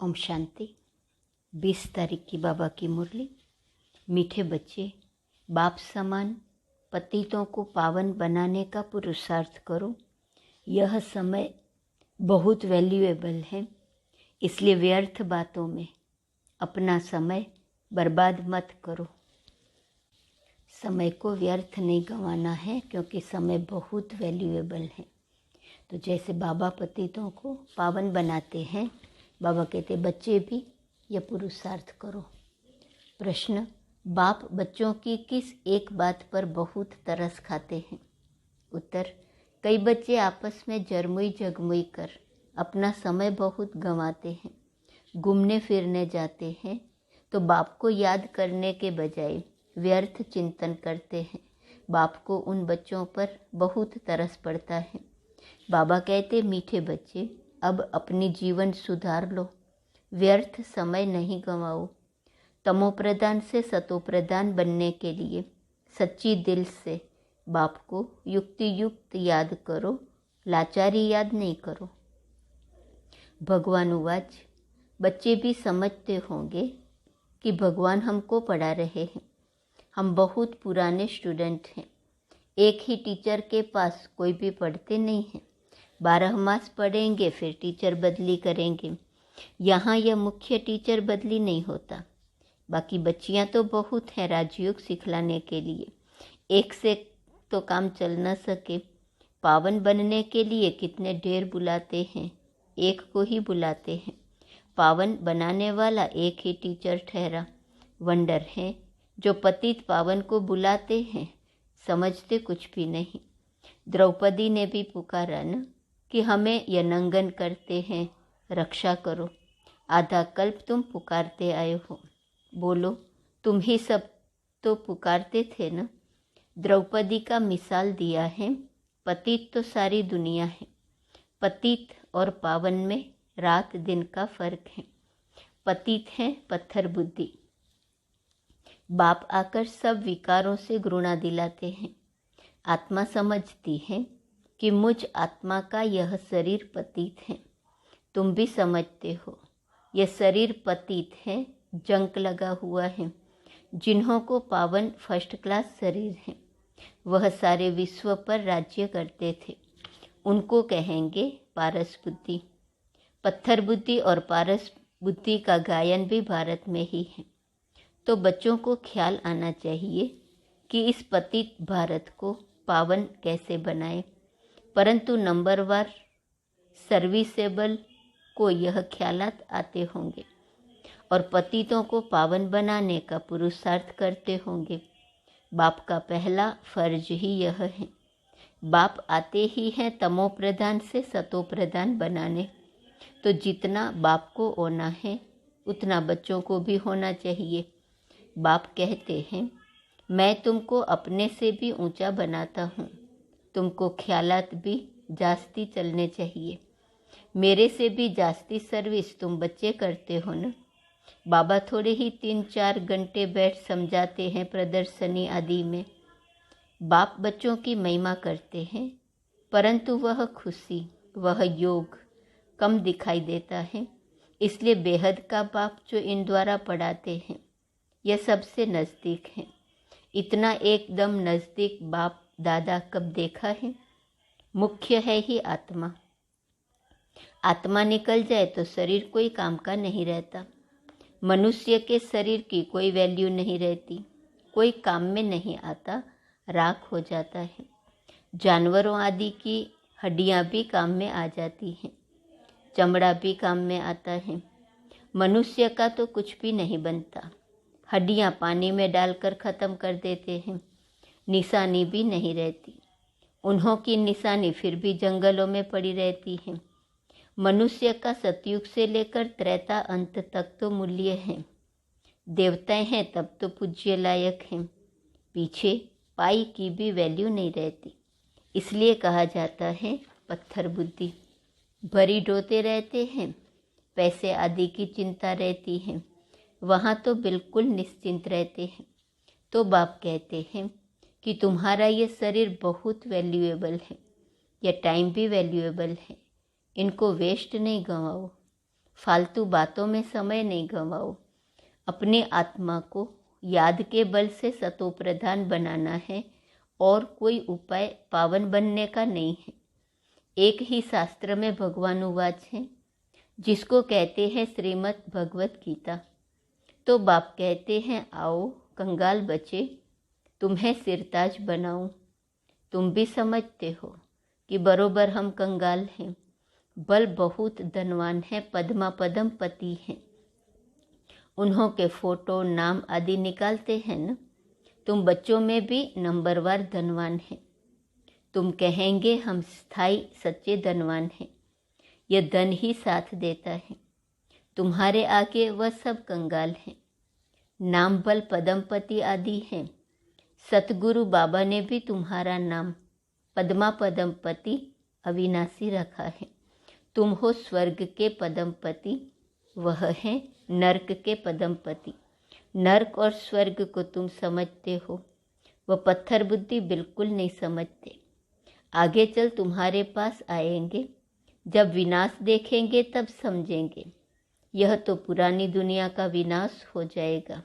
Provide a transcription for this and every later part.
ओम शांति। 20 तारीख की बाबा की मुरली। मीठे बच्चे, बाप समान पतितों को पावन बनाने का पुरुषार्थ करो। यह समय बहुत वैल्यूएबल है, इसलिए व्यर्थ बातों में अपना समय बर्बाद मत करो। समय को व्यर्थ नहीं गंवाना है, क्योंकि समय बहुत वैल्यूएबल है। तो जैसे बाबा पतितों को पावन बनाते हैं, बाबा कहते बच्चे भी यह पुरुषार्थ करो। प्रश्न: बाप बच्चों की किस एक बात पर बहुत तरस खाते हैं? उत्तर: कई बच्चे आपस में जरमुई जगमुई कर अपना समय बहुत गंवाते हैं। घूमने फिरने जाते हैं तो बाप को याद करने के बजाय व्यर्थ चिंतन करते हैं। बाप को उन बच्चों पर बहुत तरस पड़ता है। बाबा कहते मीठे बच्चे, अब अपनी जीवन सुधार लो, व्यर्थ समय नहीं गंवाओ। तमोप्रधान से सतोप्रधान बनने के लिए सच्ची दिल से बाप को युक्ति युक्त याद करो, लाचारी याद नहीं करो। भगवान उवाच, बच्चे भी समझते होंगे कि भगवान हमको पढ़ा रहे हैं। हम बहुत पुराने स्टूडेंट हैं। एक ही टीचर के पास कोई भी पढ़ते नहीं हैं। 12 मास पढ़ेंगे, फिर टीचर बदली करेंगे। यहाँ यह मुख्य टीचर बदली नहीं होता। बाकी बच्चियाँ तो बहुत हैं राजयोग सिखलाने के लिए। एक से तो काम चल न सके। पावन बनने के लिए कितने ढेर बुलाते हैं, एक को ही बुलाते हैं। पावन बनाने वाला एक ही टीचर ठहरा। वंडर है जो पतित पावन को बुलाते हैं, समझते कुछ भी नहीं। द्रौपदी ने भी पुकारा न कि हमें यह नंगन करते हैं, रक्षा करो। आधा कल्प तुम पुकारते आए हो, बोलो तुम ही सब तो पुकारते थे न। द्रौपदी का मिसाल दिया है। पतित तो सारी दुनिया है। पतित और पावन में रात दिन का फर्क है। पतित है पत्थर बुद्धि। बाप आकर सब विकारों से घृणा दिलाते हैं। आत्मा समझती है कि मुझ आत्मा का यह शरीर पतित है। तुम भी समझते हो यह शरीर पतित है, जंक लगा हुआ है। जिन्हों को पावन फर्स्ट क्लास शरीर है, वह सारे विश्व पर राज्य करते थे। उनको कहेंगे पारस बुद्धि। पत्थर बुद्धि और पारस बुद्धि का गायन भी भारत में ही है। तो बच्चों को ख्याल आना चाहिए कि इस पतित भारत को पावन कैसे बनाए। परंतु नंबरवार सर्विसेबल को यह ख्यालात आते होंगे और पतितों को पावन बनाने का पुरुषार्थ करते होंगे। बाप का पहला फर्ज ही यह है। बाप आते ही हैं तमो प्रधान से सतो प्रधान बनाने। तो जितना बाप को होना है उतना बच्चों को भी होना चाहिए। बाप कहते हैं मैं तुमको अपने से भी ऊंचा बनाता हूँ। तुमको ख्यालात भी जास्ती चलने चाहिए। मेरे से भी जास्ती सर्विस तुम बच्चे करते हो न। बाबा थोड़े ही 3-4 घंटे बैठ समझाते हैं प्रदर्शनी आदि में। बाप बच्चों की महिमा करते हैं, परंतु वह खुशी, वह योग कम दिखाई देता है। इसलिए बेहद का बाप जो इन द्वारा पढ़ाते हैं, यह सबसे नज़दीक है। इतना एकदम नज़दीक बाप दादा कब देखा है? मुख्य है ही आत्मा। आत्मा निकल जाए तो शरीर कोई काम का नहीं रहता। मनुष्य के शरीर की कोई वैल्यू नहीं रहती, कोई काम में नहीं आता, राख हो जाता है। जानवरों आदि की हड्डियां भी काम में आ जाती हैं, चमड़ा भी काम में आता है। मनुष्य का तो कुछ भी नहीं बनता। हड्डियां पानी में डालकर ख़त्म कर देते हैं, निशानी भी नहीं रहती। उन्हों की निशानी फिर भी जंगलों में पड़ी रहती है। मनुष्य का सतयुग से लेकर त्रेता अंत तक तो मूल्य है। देवताएं हैं तब तो पूज्य लायक हैं। पीछे पाई की भी वैल्यू नहीं रहती। इसलिए कहा जाता है पत्थर बुद्धि। भरी ढोते रहते हैं, पैसे आदि की चिंता रहती है। वहाँ तो बिल्कुल निश्चिंत रहते हैं। तो बाप कहते हैं कि तुम्हारा ये शरीर बहुत वैल्यूएबल है। यह टाइम भी वैल्यूएबल है। इनको वेस्ट नहीं गंवाओ। फालतू बातों में समय नहीं गंवाओ। अपनी आत्मा को याद के बल से सतोप्रधान बनाना है और कोई उपाय पावन बनने का नहीं है। एक ही शास्त्र में भगवानुवाच है, जिसको कहते हैं श्रीमद् भगवत गीता। तो बाप कहते हैं, आओ कंगाल बचे, तुम्हें सिरताज बनाऊं। तुम भी समझते हो कि बरोबर हम कंगाल हैं, बल बहुत धनवान है, पद्मा पदम पति हैं। उन्हों के फोटो नाम आदि निकालते हैं न। तुम बच्चों में भी नंबरवार धनवान हैं। तुम कहेंगे हम स्थायी सच्चे धनवान हैं। यह धन ही साथ देता है। तुम्हारे आगे वह सब कंगाल हैं। नाम बल पदमपति आदि हैं। सतगुरु बाबा ने भी तुम्हारा नाम पद्मा पदमपति अविनाशी रखा है। तुम हो स्वर्ग के पदमपति, वह है नरक के पदमपति। नरक और स्वर्ग को तुम समझते हो, वह पत्थर बुद्धि बिल्कुल नहीं समझते। आगे चल तुम्हारे पास आएंगे, जब विनाश देखेंगे तब समझेंगे। यह तो पुरानी दुनिया का विनाश हो जाएगा।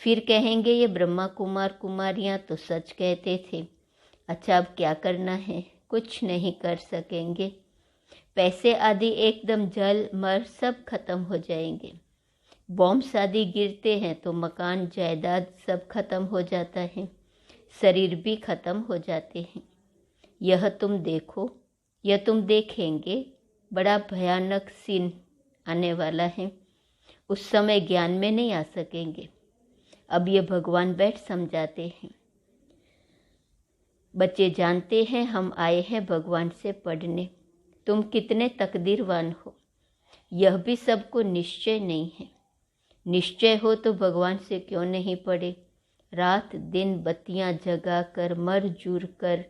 फिर कहेंगे ये ब्रह्मा कुमार कुमारियाँ तो सच कहते थे। अच्छा, अब क्या करना है? कुछ नहीं कर सकेंगे। पैसे आदि एकदम जल मर सब खत्म हो जाएंगे। बॉम्ब आदि गिरते हैं तो मकान जायदाद सब खत्म हो जाता है, शरीर भी खत्म हो जाते हैं। यह तुम देखो, यह तुम देखेंगे, बड़ा भयानक सीन आने वाला है। उस समय ज्ञान में नहीं आ सकेंगे। अब ये भगवान बैठ समझाते हैं। बच्चे जानते हैं हम आए हैं भगवान से पढ़ने। तुम कितने तकदीरवान हो, यह भी सबको निश्चय नहीं है। निश्चय हो तो भगवान से क्यों नहीं पढ़े? रात दिन बत्तियां जगा कर, मर जूर कर,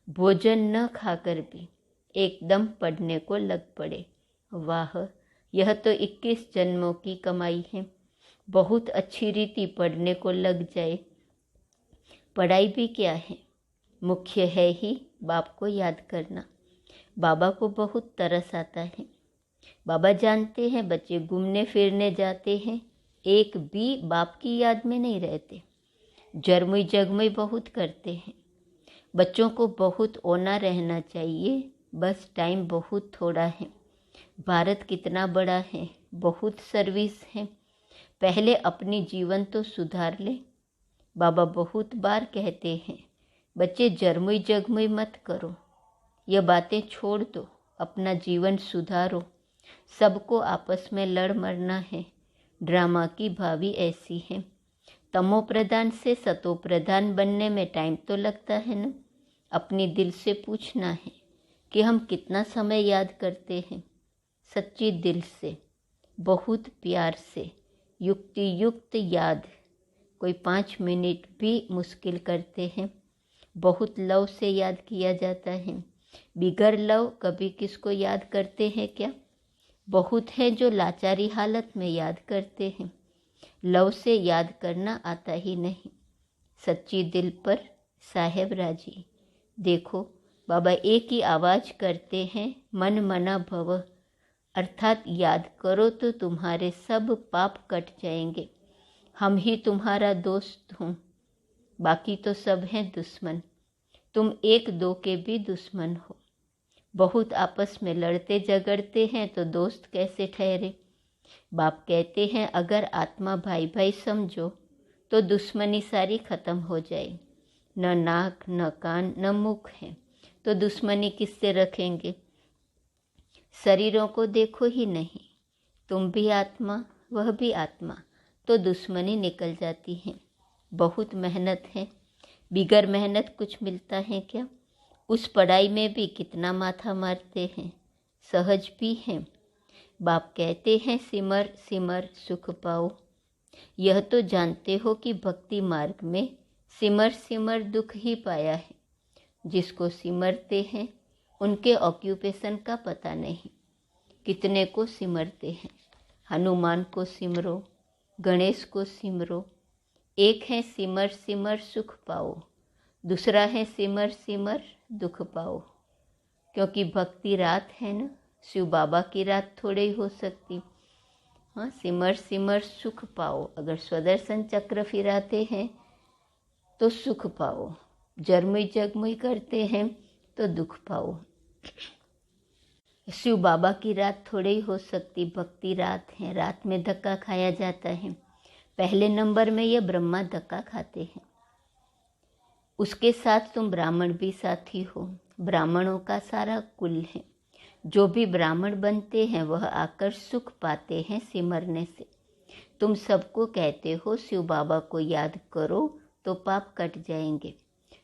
भोजन न खाकर भी एकदम पढ़ने को लग पड़े। वाह, यह तो 21 जन्मों की कमाई है। बहुत अच्छी रीति पढ़ने को लग जाए। पढ़ाई भी क्या है, मुख्य है ही बाप को याद करना। बाबा को बहुत तरस आता है। बाबा जानते हैं बच्चे घूमने फिरने जाते हैं, एक भी बाप की याद में नहीं रहते। जरमुई जगमुई बहुत करते हैं। बच्चों को बहुत ओना रहना चाहिए, बस टाइम बहुत थोड़ा है। भारत कितना बड़ा है, बहुत सर्विस है। पहले अपनी जीवन तो सुधार ले। बाबा बहुत बार कहते हैं, बच्चे जरमुई जगमुई मत करो, यह बातें छोड़ दो, अपना जीवन सुधारो। सबको आपस में लड़ मरना है। ड्रामा की भावी ऐसी है। तमो प्रधान से सतो प्रधान बनने में टाइम तो लगता है ना। अपनी दिल से पूछना है कि हम कितना समय याद करते हैं। सच्ची दिल से, बहुत प्यार से, युक्ति युक्त याद। कोई 5 मिनट भी मुश्किल करते हैं। बहुत लव से याद किया जाता है। बिगर लव कभी किसको याद करते हैं क्या? बहुत हैं जो लाचारी हालत में याद करते हैं। लव से याद करना आता ही नहीं। सच्ची दिल पर साहेब राजी। देखो बाबा एक ही आवाज़ करते हैं, मन मना भव, अर्थात याद करो तो तुम्हारे सब पाप कट जाएंगे। हम ही तुम्हारा दोस्त हूँ, बाकी तो सब हैं दुश्मन। तुम एक दो के भी दुश्मन हो। बहुत आपस में लड़ते झगड़ते हैं तो दोस्त कैसे ठहरे? बाप कहते हैं अगर आत्मा भाई भाई समझो तो दुश्मनी सारी खत्म हो जाए। न नाक न कान न मुख है तो दुश्मनी किससे रखेंगे? शरीरों को देखो ही नहीं, तुम भी आत्मा वह भी आत्मा, तो दुश्मनी निकल जाती है। बहुत मेहनत है, बिगर मेहनत कुछ मिलता है क्या? उस पढ़ाई में भी कितना माथा मारते हैं, सहज भी हैं। बाप कहते हैं सिमर सिमर सुख पाओ। यह तो जानते हो कि भक्ति मार्ग में सिमर सिमर दुख ही पाया है। जिसको सिमरते हैं उनके ऑक्यूपेशन का पता नहीं। कितने को सिमरते हैं। हनुमान को सिमरो, गणेश को सिमरो। एक है सिमर सिमर सुख पाओ, दूसरा है सिमर सिमर दुख पाओ। क्योंकि भक्ति रात है ना, शिव बाबा की रात थोड़े ही हो सकती। हाँ, सिमर सिमर सुख पाओ। अगर स्वदर्शन चक्र फिराते हैं तो सुख पाओ, जरमुई जगमुई करते हैं तो दुख पाओ। शिव बाबा की रात थोड़े ही हो सकती, भक्ति रात है। रात में धक्का खाया जाता है। पहले नंबर में ये ब्रह्मा धक्का खाते हैं। उसके साथ तुम ब्राह्मण भी साथी हो। ब्राह्मणों का सारा कुल है। जो भी ब्राह्मण बनते हैं वह आकर सुख पाते हैं सिमरने से। तुम सबको कहते हो शिव बाबा को याद करो तो पाप कट जाएंगे।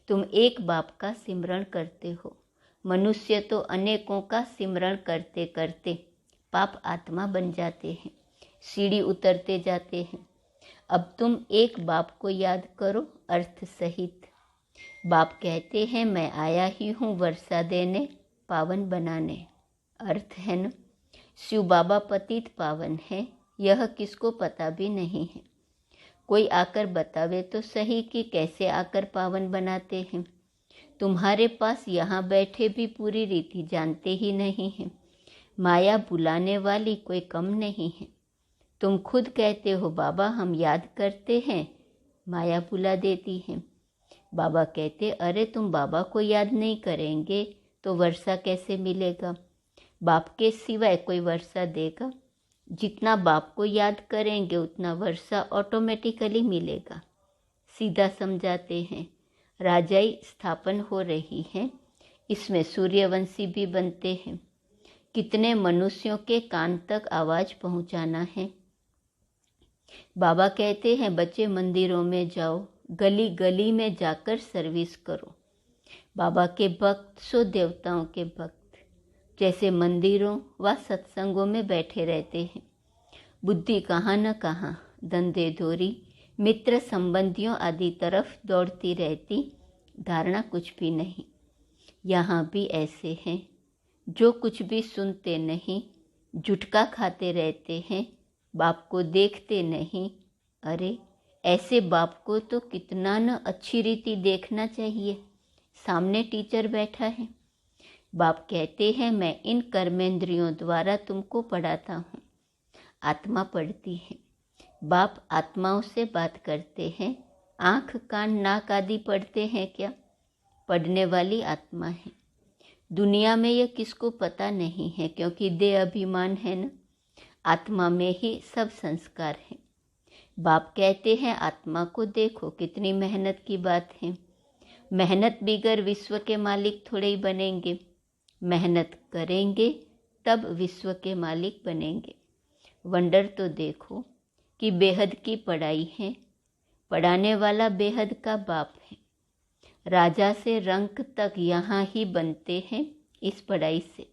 तुम एक बाप का सिमरण करते हो। मनुष्य तो अनेकों का सिमरण करते करते पाप आत्मा बन जाते हैं, सीढ़ी उतरते जाते हैं। अब तुम एक बाप को याद करो अर्थ सहित। बाप कहते हैं मैं आया ही हूँ वर्षा देने, पावन बनाने। अर्थ है न, शिव बाबा पतित पावन है, यह किसको पता भी नहीं है। कोई आकर बतावे तो सही कि कैसे आकर पावन बनाते हैं। तुम्हारे पास यहाँ बैठे भी पूरी रीति जानते ही नहीं हैं। माया बुलाने वाली कोई कम नहीं है। तुम खुद कहते हो बाबा हम याद करते हैं, माया बुला देती है। बाबा कहते अरे तुम बाबा को याद नहीं करेंगे तो वर्षा कैसे मिलेगा। बाप के सिवाय कोई वर्षा देगा। जितना बाप को याद करेंगे उतना वर्षा ऑटोमेटिकली मिलेगा। सीधा समझाते हैं। राजाई स्थापन हो रही है, इसमें सूर्यवंशी भी बनते हैं। कितने मनुष्यों के कान तक आवाज़ पहुंचाना है। बाबा कहते हैं बच्चे मंदिरों में जाओ, गली गली में जाकर सर्विस करो। बाबा के भक्त सो देवताओं के भक्त, जैसे मंदिरों व सत्संगों में बैठे रहते हैं। बुद्धि कहाँ न कहाँ धंधे धोरी मित्र संबंधियों आदि तरफ दौड़ती रहती, धारणा कुछ भी नहीं। यहाँ भी ऐसे हैं जो कुछ भी सुनते नहीं, जुटका खाते रहते हैं, बाप को देखते नहीं। अरे ऐसे बाप को तो कितना न अच्छी रीति देखना चाहिए। सामने टीचर बैठा है। बाप कहते हैं मैं इन कर्मेंद्रियों द्वारा तुमको पढ़ाता हूँ। आत्मा पढ़ती है। बाप आत्माओं से बात करते हैं। आँख कान नाक आदि पढ़ते हैं क्या? पढ़ने वाली आत्मा है। दुनिया में यह किसको पता नहीं है, क्योंकि देह अभिमान है न। आत्मा में ही सब संस्कार है। बाप कहते हैं आत्मा को देखो, कितनी मेहनत की बात है। मेहनत बिगर विश्व के मालिक थोड़े ही बनेंगे। मेहनत करेंगे तब विश्व के मालिक बनेंगे। वंडर तो देखो कि बेहद की पढ़ाई है। पढ़ाने वाला बेहद का बाप है। राजा से रंक तक यहाँ ही बनते हैं इस पढ़ाई से।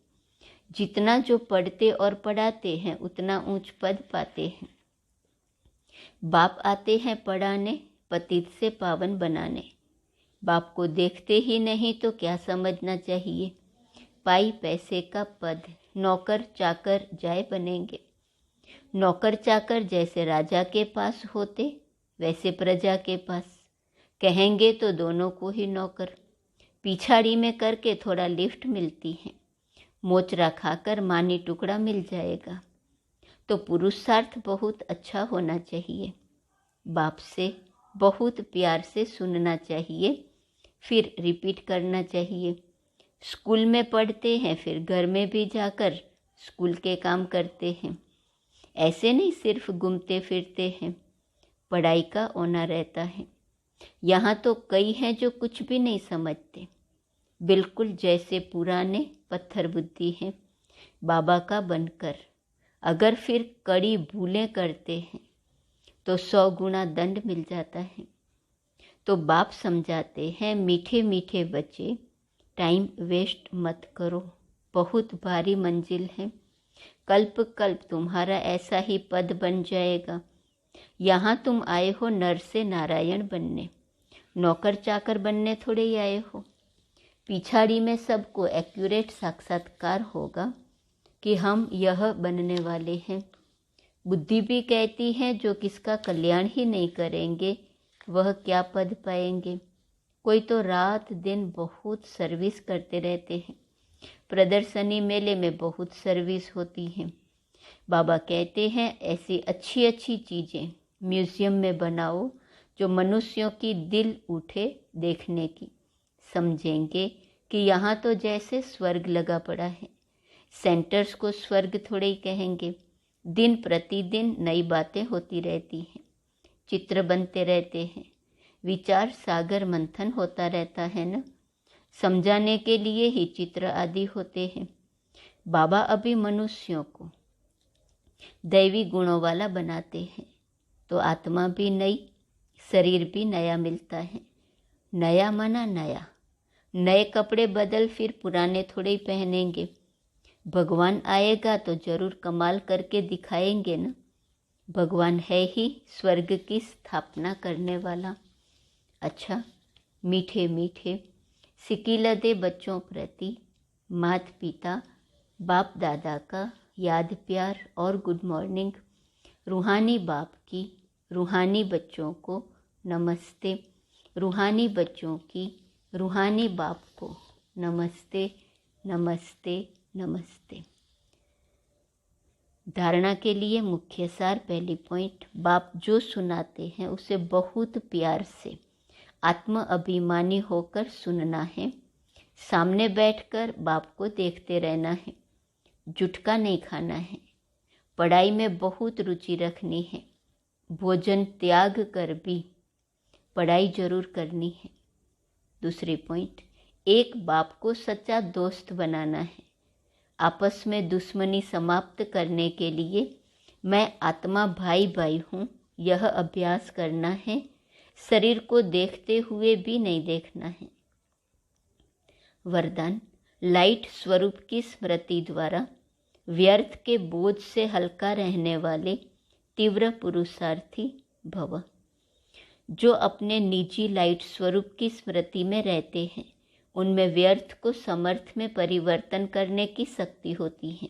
जितना जो पढ़ते और पढ़ाते हैं उतना ऊंच पद पाते हैं। बाप आते हैं पढ़ाने, पतित से पावन बनाने। बाप को देखते ही नहीं तो क्या समझना चाहिए। पाई पैसे का पद, नौकर चाकर जाय बनेंगे। नौकर चाकर जैसे राजा के पास होते वैसे प्रजा के पास। कहेंगे तो दोनों को ही नौकर। पिछाड़ी में करके थोड़ा लिफ्ट मिलती है। मोचरा खाकर मानी टुकड़ा मिल जाएगा। तो पुरुषार्थ बहुत अच्छा होना चाहिए। बाप से बहुत प्यार से सुनना चाहिए, फिर रिपीट करना चाहिए। स्कूल में पढ़ते हैं, फिर घर में भी जाकर स्कूल के काम करते हैं। ऐसे नहीं सिर्फ घूमते फिरते हैं। पढ़ाई का होना रहता है। यहाँ तो कई हैं जो कुछ भी नहीं समझते, बिल्कुल जैसे पुराने पत्थर बुद्धि हैं बाबा का बनकर। अगर फिर कड़ी भूलें करते हैं तो 100 गुना दंड मिल जाता है। तो बाप समझाते हैं मीठे मीठे बच्चे, टाइम वेस्ट मत करो। बहुत भारी मंजिल है। कल्प कल्प तुम्हारा ऐसा ही पद बन जाएगा। यहाँ तुम आए हो नर से नारायण बनने, नौकर चाकर बनने थोड़े ही आए हो। पिछाड़ी में सबको एक्यूरेट साक्षात्कार होगा कि हम यह बनने वाले हैं। बुद्धि भी कहती है जो किसका कल्याण ही नहीं करेंगे वह क्या पद पाएंगे। कोई तो रात दिन बहुत सर्विस करते रहते हैं। प्रदर्शनी मेले में बहुत सर्विस होती है। बाबा कहते हैं ऐसी अच्छी अच्छी चीज़ें म्यूज़ियम में बनाओ जो मनुष्यों की दिल उठे देखने की। समझेंगे कि यहाँ तो जैसे स्वर्ग लगा पड़ा है। सेंटर्स को स्वर्ग थोड़े ही कहेंगे। दिन प्रतिदिन नई बातें होती रहती हैं, चित्र बनते रहते हैं, विचार सागर मंथन होता रहता है ना। समझाने के लिए ही चित्र आदि होते हैं। बाबा अभी मनुष्यों को दैवी गुणों वाला बनाते हैं तो आत्मा भी नई, शरीर भी नया मिलता है। नया माना नया, नए कपड़े बदल फिर पुराने थोड़े ही पहनेंगे। भगवान आएगा तो जरूर कमाल करके दिखाएंगे ना। भगवान है ही स्वर्ग की स्थापना करने वाला। अच्छा, मीठे मीठे सिकीलदे बच्चों प्रति माता पिता बाप दादा का याद प्यार और गुड मॉर्निंग। रूहानी बाप की रूहानी बच्चों को नमस्ते। रूहानी बच्चों की रूहानी बाप को नमस्ते नमस्ते नमस्ते। धारणा के लिए मुख्य सार। पहली पॉइंट, बाप जो सुनाते हैं उसे बहुत प्यार से आत्म अभिमानी होकर सुनना है। सामने बैठकर बाप को देखते रहना है, जुटका नहीं खाना है। पढ़ाई में बहुत रुचि रखनी है, भोजन त्याग कर भी पढ़ाई जरूर करनी है। दूसरी पॉइंट, एक बाप को सच्चा दोस्त बनाना है। आपस में दुश्मनी समाप्त करने के लिए मैं आत्मा भाई भाई हूँ, यह अभ्यास करना है। शरीर को देखते हुए भी नहीं देखना है। वरदान, लाइट स्वरूप की स्मृति द्वारा व्यर्थ के बोझ से हल्का रहने वाले तीव्र पुरुषार्थी भव। जो अपने निजी लाइट स्वरूप की स्मृति में रहते हैं उनमें व्यर्थ को समर्थ में परिवर्तन करने की शक्ति होती है।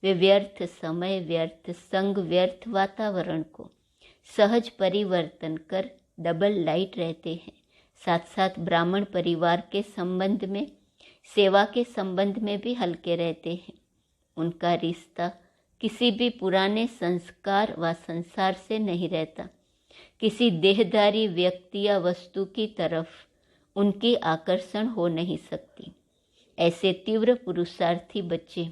वे व्यर्थ समय, व्यर्थ संग, व्यर्थ वातावरण को सहज परिवर्तन कर डबल लाइट रहते हैं। साथ साथ ब्राह्मण परिवार के संबंध में, सेवा के संबंध में भी हल्के रहते हैं। उनका रिश्ता किसी भी पुराने संस्कार व संसार से नहीं रहता। किसी देहधारी व्यक्ति या वस्तु की तरफ उनकी आकर्षण हो नहीं सकती। ऐसे तीव्र पुरुषार्थी बच्चे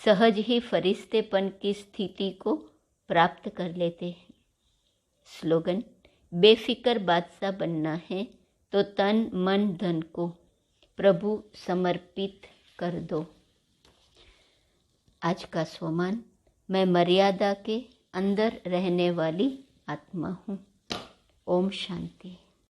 सहज ही फरिश्तेपन की स्थिति को प्राप्त कर लेते हैं। स्लोगन, बेफिक्र बादशाह बनना है तो तन मन धन को प्रभु समर्पित कर दो। आज का स्वमान, मैं मर्यादा के अंदर रहने वाली आत्मा हूँ। ओम शांति।